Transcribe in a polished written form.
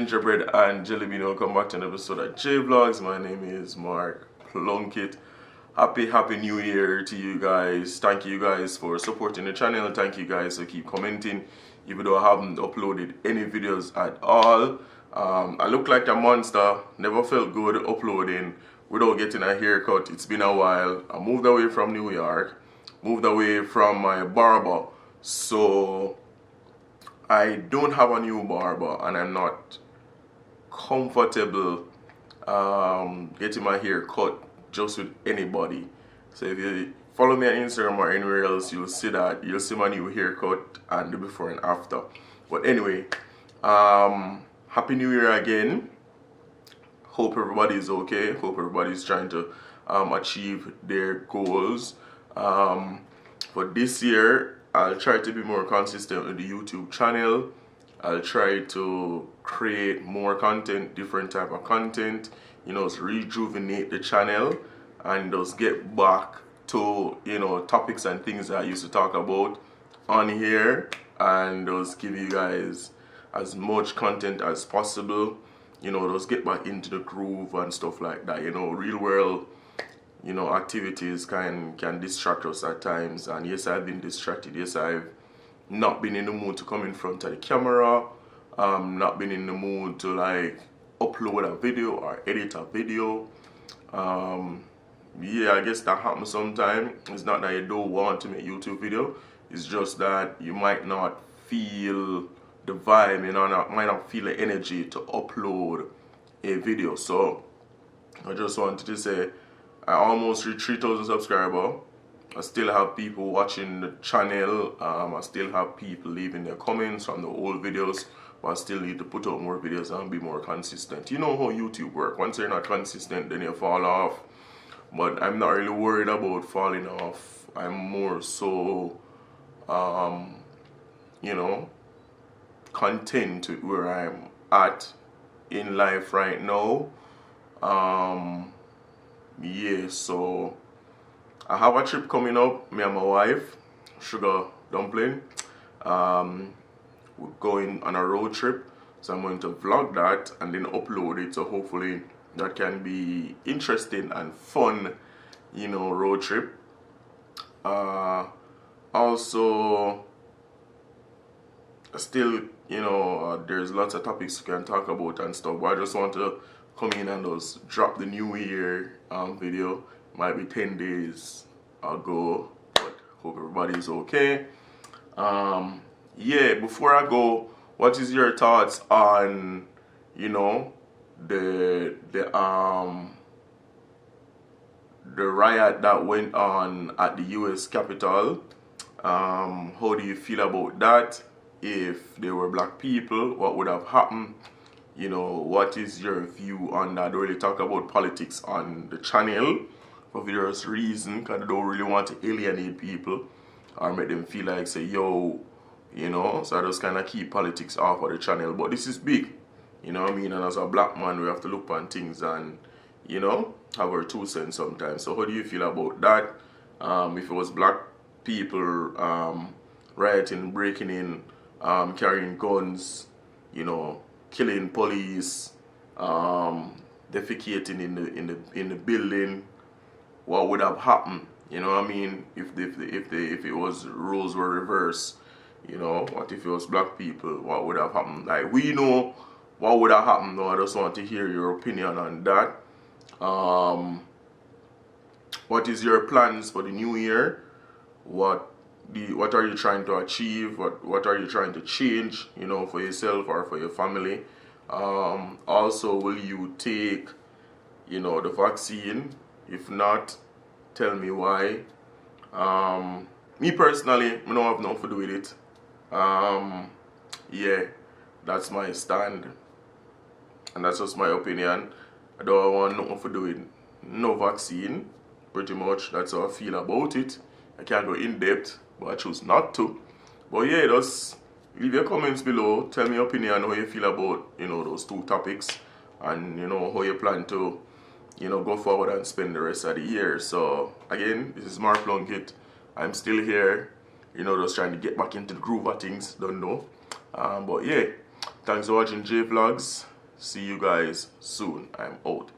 gingerbread and jelly bean. Welcome back to an episode of JVLOGS. My name is Mark Plunkett. Happy New Year to you guys. Thank you guys for supporting the channel. Thank you guys for keep commenting, even though I haven't uploaded any videos at all. I look like a monster. Never felt good uploading without getting a haircut. It's been a while. I moved away from New York, moved away from my barber, so I don't have a new barber and I'm not comfortable getting my hair cut just with anybody. So if you follow me on Instagram or anywhere else, you'll see my new haircut and the before and after. But anyway, Happy New Year again. Hope everybody's okay. Hope everybody's trying to achieve their goals. For this year, I'll try to be more consistent with the YouTube channel. I'll try to create more content, different type of content, you know, to rejuvenate the channel and just get back to, you know, topics and things that I used to talk about on here, and just give you guys as much content as possible, you know, just get back into the groove and stuff like that. You know, real world, you know, activities can distract us at times, and yes, I've been distracted. Yes, I've not been in the mood to come in front of the camera, not been in the mood to like upload a video or edit a video. Yeah, I guess that happens sometimes. It's not that you don't want to make YouTube video, it's just that you might not feel the vibe, you know, might not feel the energy to upload a video. So I just wanted to say, I almost reached 3,000 subscribers. I still have people watching the channel. I still have people leaving their comments from the old videos, but I still need to put out more videos and be more consistent. You know how YouTube works. Once you're not consistent, then you fall off. But I'm not really worried about falling off. I'm more so, you know, content with where I'm at in life right now. Yeah, so I have a trip coming up, me and my wife, Sugar Dumpling. We're going on a road trip, so I'm going to vlog that and then upload it, so hopefully that can be interesting and fun, you know, road trip. Also, still, you know, there's lots of topics we can talk about and stuff, but I just want to come in and just drop the New Year video. Might be 10 days ago, but hope everybody's okay. Yeah, before I go, what is your thoughts on, you know, the riot that went on at the US Capitol? How do you feel about that? If there were black people, what would have happened? You know, what is your view on that? I don't really talk about politics on the channel for various reasons, because I don't really want to alienate people or make them feel like, say, yo, you know, so I just kind of keep politics off of the channel. But this is big, you know what I mean? And as a black man, we have to look on things and, you know, have our 2 cents sometimes. So how do you feel about that? If it was black people rioting, breaking in, carrying guns, you know, killing police, defecating in the building, what would have happened? You know what I mean? If it was roles were reversed, you know, what if it was black people? What would have happened? Like, we know what would have happened, though. I just want to hear your opinion on that. What is your plans for the new year? What are you trying to achieve? What are you trying to change, you know, for yourself or for your family? Also, will you take, you know, the vaccine? If not, tell me why. Me personally, I don't have nothing to do with it. Yeah, that's my stand, and that's just my opinion. I don't want nothing to do with no vaccine. Pretty much, that's how I feel about it. I can't go in depth, but I choose not to. But yeah, just leave your comments below. Tell me your opinion, how you feel about, you know, those 2 topics, and, you know, how you plan to, you know, go forward and spend the rest of the year. So again, this is Mark Plunkett. I'm still here, you know, just trying to get back into the groove of things. Don't know, but yeah, Thanks for watching JVLOGS. See you guys soon. I'm out.